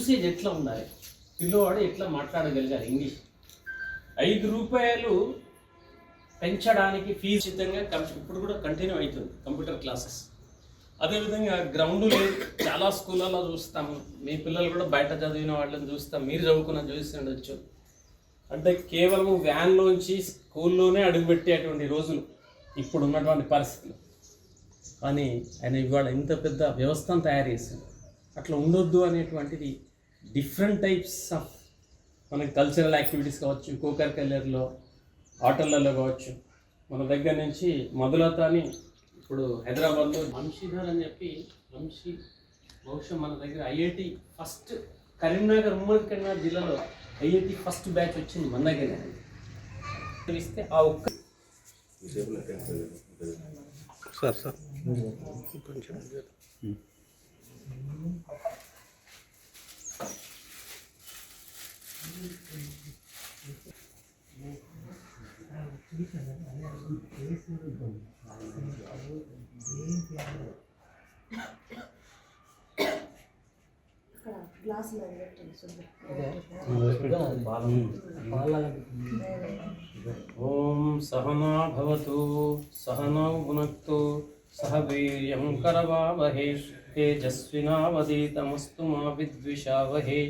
Usage ఎట్లా ఉండాలి, పిల్లవాడు ఎట్లా మాట్లాడగలిగారు ఇంగ్లీష్. 5 రూపాయలు పెంచడానికి ఫీజు ఉచితంగా ఇప్పుడు కూడా కంటిన్యూ అవుతుంది కంప్యూటర్ క్లాసెస్. అదేవిధంగా గ్రౌండ్ లేదు, చాలా స్కూళ్ళలో చూస్తాము. మీ పిల్లలు కూడా బయట చదివిన వాళ్ళని చూస్తాం, మీరు చదువుకున్న చూసి ఉండొచ్చు. అంటే కేవలం వ్యాన్లోంచి స్కూల్లోనే అడుగుపెట్టేటువంటి రోజులు ఇప్పుడు ఉన్నటువంటి పరిస్థితులు. కానీ ఆయన ఇవాళ ఇంత పెద్ద వ్యవస్థను తయారు చేసింది. అట్లా ఉండొద్దు అనేటువంటిది డిఫరెంట్ టైప్స్ ఆఫ్ మనకి కల్చరల్ యాక్టివిటీస్ కావచ్చు, కోకర్ కల్లర్లో ఆటలలో కావచ్చు, మన దగ్గర నుంచి మధులత అని ఇప్పుడు హైదరాబాద్లో వంశీధర్ అని చెప్పి బహుశా మన దగ్గర ఐఐటి ఫస్ట్ కరీంనగర్, ఉమ్మడి కరీంనగర్ జిల్లాలో ఐఐటి ఫస్ట్ బ్యాచ్ వచ్చింది మన దగ్గర. తెలిస్తే ఆ ఒక్క సార్ కొంచెం ఓం సహనా భవతు సహనౌ భునక్తు సహ వీర్యం కరవావహే తేజస్వినావధీతమస్తు మా విద్విషావహే.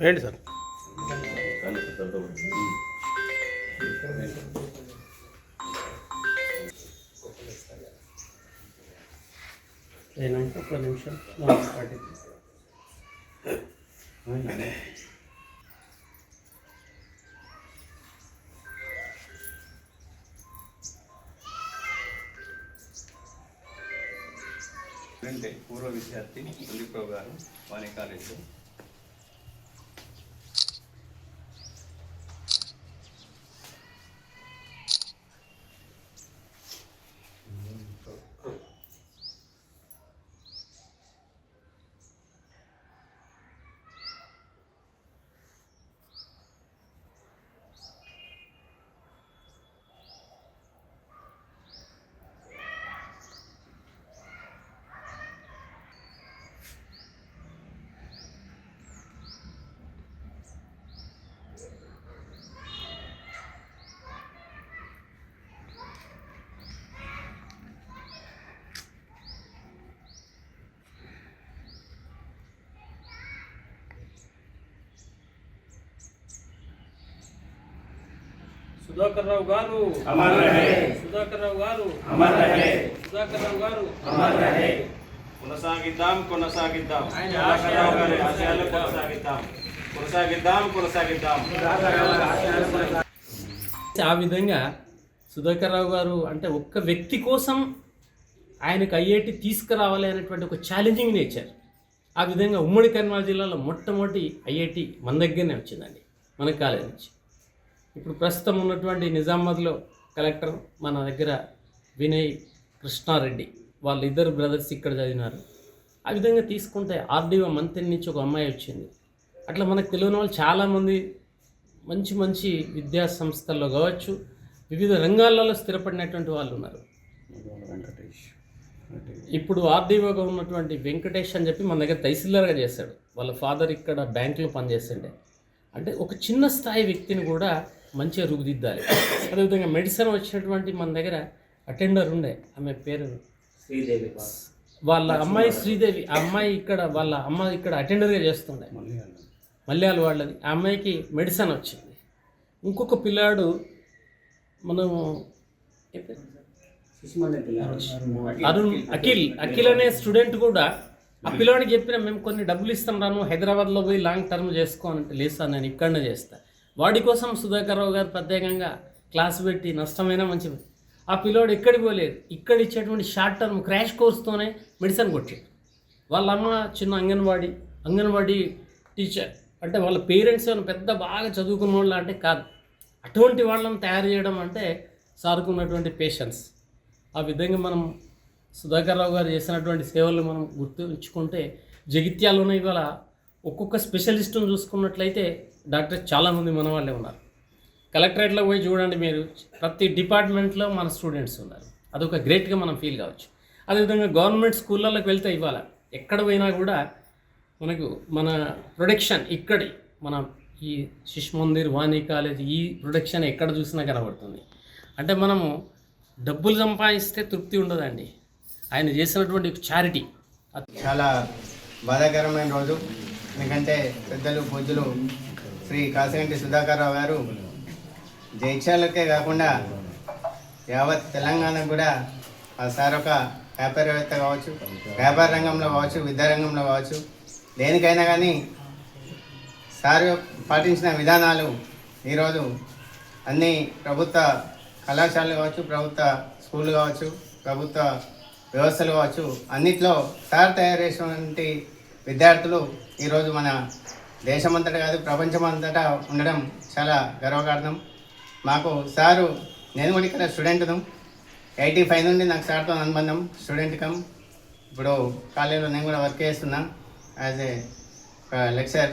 ఏంటి సార్? అయినాక ఒక నిమిషం పూర్వ విద్యార్థి ఉల్లిప్రభు గారు వాణి కాలేజీలో. సుధాకర్ రావు గారు అమర్ రహే, సుధాకర్ రావు గారు అమర్ రహే, సుధాకర్ రావు గారు అమర్ రహే. కొనసాగిద్దాం కొనసాగిద్దాం, ఆయన సుధాకర్ రావు గారి ఆశయాలు కొనసాగిద్దాం కొనసాగిద్దాం కొనసాగిద్దాం. ఆ విధంగా సుధాకర్ రావు గారు అంటే ఒక్క వ్యక్తి కోసం ఆయనకు ఐఐటి తీసుకురావాలి అనేటువంటి ఒక ఛాలెంజింగ్ నేచర్. ఆ విధంగా ఉమ్మడి కరీంనగర్ జిల్లాలో మొట్టమొదటి ఐఐటి మన దగ్గరనే వచ్చిందండి, మన కాలేజ్ నుంచి. ఇప్పుడు ప్రస్తుతం ఉన్నటువంటి నిజామాబాద్లో కలెక్టర్ మన దగ్గర వినయ్ కృష్ణారెడ్డి, వాళ్ళిద్దరు బ్రదర్స్ ఇక్కడ చదివినారు. ఆ విధంగా తీసుకుంటే ఆర్డీఓ మంత్రి నుంచి ఒక అమ్మాయి వచ్చింది. అట్లా మనకు తెలియని వాళ్ళు చాలామంది మంచి మంచి విద్యా సంస్థల్లో కావచ్చు, వివిధ రంగాలలో స్థిరపడినటువంటి వాళ్ళు ఉన్నారు. ఇప్పుడు ఆర్డీఓగా ఉన్నటువంటి వెంకటేష్ అని చెప్పి మన దగ్గర తహసీల్దార్గా చేశాడు. వాళ్ళ ఫాదర్ ఇక్కడ బ్యాంకులో పనిచేస్తుండే. అంటే ఒక చిన్న స్థాయి వ్యక్తిని కూడా మంచిగా రూపుదిద్దాలి. అదేవిధంగా మెడిసిన్ వచ్చినటువంటి మన దగ్గర అటెండర్ ఉండే, ఆమె పేరు శ్రీదేవి, వాళ్ళ అమ్మాయి శ్రీదేవి. ఆ అమ్మాయి ఇక్కడ వాళ్ళ అమ్మ ఇక్కడ అటెండర్గా చేస్తుండే, మల్యాల వాళ్ళది. ఆ అమ్మాయికి మెడిసిన్ వచ్చింది. ఇంకొక పిల్లాడు మనము అరుణ్ అఖిల్ అనే స్టూడెంట్ కూడా ఆ పిల్లవాడికి చెప్పిన మేము కొన్ని డబ్బులు ఇస్తాం రాను, హైదరాబాద్లో పోయి లాంగ్ టర్మ్ చేసుకోనంటే లేదు సార్ నేను ఇక్కడనే చేస్తాను. వాడి కోసం సుధాకర్ రావు గారు ప్రత్యేకంగా క్లాస్ పెట్టి నష్టమైన మంచి. ఆ పిల్లోడు ఎక్కడికి పోలేదు, ఇక్కడ ఇచ్చేటువంటి షార్ట్ టర్మ్ క్రాష్ కోర్స్తోనే మెడిసిన్ కొట్టాడు. వాళ్ళ అమ్మ చిన్న అంగన్వాడీ టీచర్. అంటే వాళ్ళ పేరెంట్స్ ఏమైనా పెద్ద బాగా చదువుకున్న వాళ్ళు అంటే కాదు. అటువంటి వాళ్ళని తయారు చేయడం అంటే సారుకున్నటువంటి పేషెన్స్. ఆ విధంగా మనం సుధాకర్ రావు గారు చేసినటువంటి సేవలు మనం గుర్తుంచుకుంటే, జగిత్యాలోనే ఇవాళ ఒక్కొక్క స్పెషలిస్టును చూసుకున్నట్లయితే డాక్టర్ చాలామంది మన వాళ్ళే ఉన్నారు. కలెక్టరేట్లో పోయి చూడండి మీరు, ప్రతి డిపార్ట్మెంట్లో మన స్టూడెంట్స్ ఉన్నారు. అదొక గ్రేట్గా మనం ఫీల్ కావచ్చు. అదేవిధంగా గవర్నమెంట్ స్కూళ్ళలోకి వెళ్తే ఇవాళ ఎక్కడ పోయినా కూడా మనకు మన ప్రొడక్షన్ ఇక్కడి మన ఈ శిశు మందిర్ వాణి కాలేజ్ ఈ ప్రొడక్షన్ ఎక్కడ చూసినా కనబడుతుంది. అంటే మనము డబ్బులు సంపాదిస్తే తృప్తి ఉండదండి. ఆయన చేసినటువంటి చారిటీ చాలా బాధాకరమైన రోజు. ఎందుకంటే పెద్దలు పూజ్యులు శ్రీ కాసిగంటి సుధాకర్రావు గారు జైత్యాలకే కాకుండా యావత్ తెలంగాణకు కూడా ఆ సార్ ఒక వ్యాపారవేత్త కావచ్చు, వ్యాపార రంగంలో కావచ్చు, విద్యారంగంలో కావచ్చు, దేనికైనా కానీ సార్ పాటించిన విధానాలు ఈరోజు అన్ని ప్రభుత్వ కళాశాలలు కావచ్చు, ప్రభుత్వ స్కూళ్ళు కావచ్చు, ప్రభుత్వ వ్యవస్థలు కావచ్చు, అన్నిట్లో సార్ తయారు చేసినటువంటి విద్యార్థులు ఈరోజు మన దేశమంతటా కాదు ప్రపంచమంతటా ఉండడం చాలా గర్వకారణం. మాకు సారు, నేను కూడా ఇక్కడ స్టూడెంట్ను, 85 నుండి నాకు సార్తో అనుబంధం, స్టూడెంట్ కమ్. ఇప్పుడు కాలేజీలో నేను కూడా వర్క్ చేస్తున్నా యాజ్ ఏ లెక్చర్.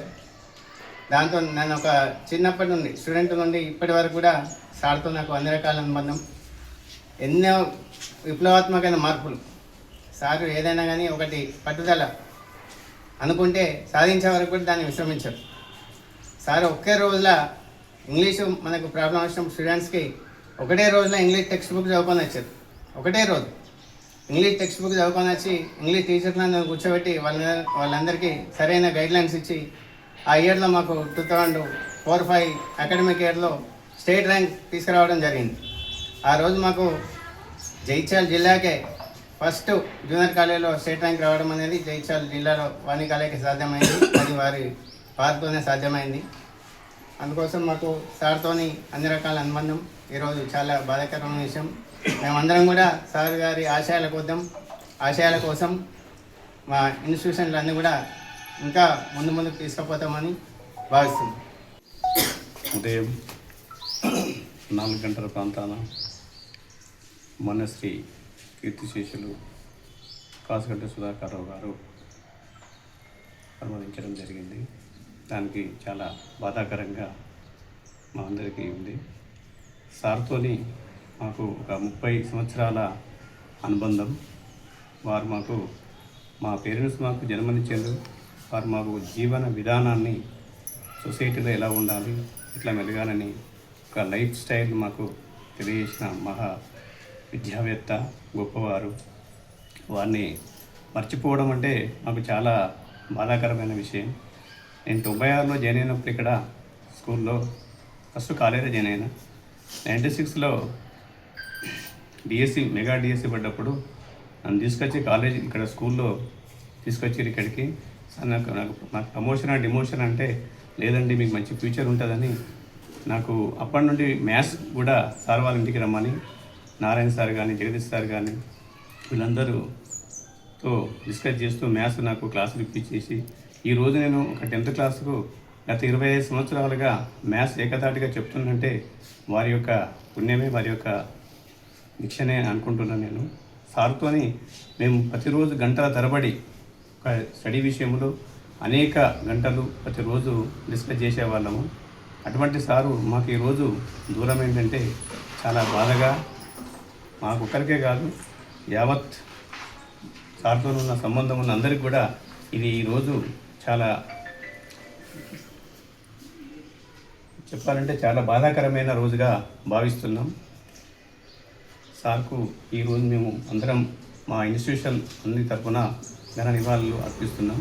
దాంతో నేను ఒక చిన్నప్పటి నుండి స్టూడెంట్ నుండి ఇప్పటి వరకు కూడా సార్తో నాకు అన్ని రకాల అనుబంధం. ఎన్నో విప్లవాత్మకమైన మార్పులు. సారు ఏదైనా కానీ ఒకటి పట్టుదల అనుకుంటే సాధించే వరకు కూడా దాన్ని విశ్రమించారు. సార్ ఒకే రోజులో ఇంగ్లీషు మనకు ప్రాబ్లం వచ్చిన స్టూడెంట్స్కి ఒకటే రోజులో ఇంగ్లీష్ టెక్స్ట్ బుక్ చదువుకొని వచ్చారు. ఒకటే రోజు ఇంగ్లీష్ టెక్స్ట్ బుక్ చదువుకొని వచ్చి ఇంగ్లీష్ టీచర్లను కూర్చోబెట్టి వాళ్ళందరికీ సరైన గైడ్లైన్స్ ఇచ్చి ఆ ఇయర్లో మాకు 2004-05 అకాడమిక్ ఇయర్లో స్టేట్ ర్యాంక్ తీసుకురావడం జరిగింది. ఆ రోజు మాకు జైత్యాల జిల్లాకే ఫస్ట్ జూనియర్ కాలేజీలో స్టేట్ ర్యాంక్ రావడం అనేది జైత్యాల జిల్లాలో వాణి కాలేజీకి సాధ్యమైంది. అది వారి పార్తోనే సాధ్యమైంది. అందుకోసం మాకు సార్తోని అన్ని రకాల అనుబంధం. ఈరోజు చాలా బాధాకరమైన విషయం. మేమందరం కూడా సార్ గారి ఆశయాల కోసం మా ఇన్స్టిట్యూషన్లు అన్నీ కూడా ఇంకా ముందుకు తీసుకుపోతామని భావిస్తున్నాం. ఉదయం 4 గంటల ప్రాంతాన మన శ్రీ కీర్తిశేషులు కాసిగంటి సుధాకర్రావు గారు అనుమతించడం జరిగింది. దానికి చాలా బాధాకరంగా మా అందరికీ ఉంది. సార్తోని మాకు ఒక 30 సంవత్సరాల అనుబంధం. వారు మా పేరెంట్స్ మాకు జన్మనిచ్చేందుకు వారు మాకు జీవన విధానాన్ని, సొసైటీలో ఎలా ఉండాలి, ఎట్లా మెలగాలని ఒక లైఫ్ స్టైల్ మాకు తెలియజేసిన మహా విద్యావేత్త, గొప్పవారు. వారిని మర్చిపోవడం అంటే మాకు చాలా బాధాకరమైన విషయం. నేను 96లో జాయిన్ అయినప్పుడు ఇక్కడ స్కూల్లో ఫస్ట్ కాలేజీలో జాయిన్ అయినా. 96లో డిఎస్సి మెగా డిఎస్సి పడ్డప్పుడు నన్ను తీసుకొచ్చి కాలేజీ ఇక్కడ స్కూల్లో తీసుకొచ్చి ఇక్కడికి నాకు ప్రమోషన్ డిమోషన్ అంటే లేదండి మీకు మంచి ఫ్యూచర్ ఉంటుందని నాకు అప్పటి నుండి మ్యాథ్స్ కూడా సార్ వాళ్ళ ఇంటికి రమ్మని నారాయణ సార్ కానీ జగదీష్ సార్ కానీ వీళ్ళందరూతో డిస్కస్ చేస్తూ మ్యాథ్స్ నాకు క్లాసులు ఇప్పించేసి ఈరోజు నేను ఒక 10th క్లాసుకు గత 25 సంవత్సరాలుగా మ్యాథ్స్ ఏకధాటిగా చెప్తుందంటే వారి యొక్క పుణ్యమే, వారి యొక్క నిక్షనే అనుకుంటున్నాను నేను. సార్తోని మేము ప్రతిరోజు గంటల తరబడి ఒక స్టడీ విషయంలో అనేక గంటలు ప్రతిరోజు డిస్కస్ చేసేవాళ్ళము. అటువంటి సారు మాకు ఈరోజు దూరం ఏంటంటే చాలా బాధగా, మాకు ఒక్కరికే కాదు యావత్ సార్తో ఉన్న సంబంధం ఉన్న అందరికీ కూడా ఇది ఈరోజు చాలా చెప్పాలంటే చాలా బాధాకరమైన రోజుగా భావిస్తున్నాం. సార్కు ఈరోజు మేము అందరం మా ఇన్స్టిట్యూషన్ అన్ని తరఫున ఘన నివాళులు అర్పిస్తున్నాం.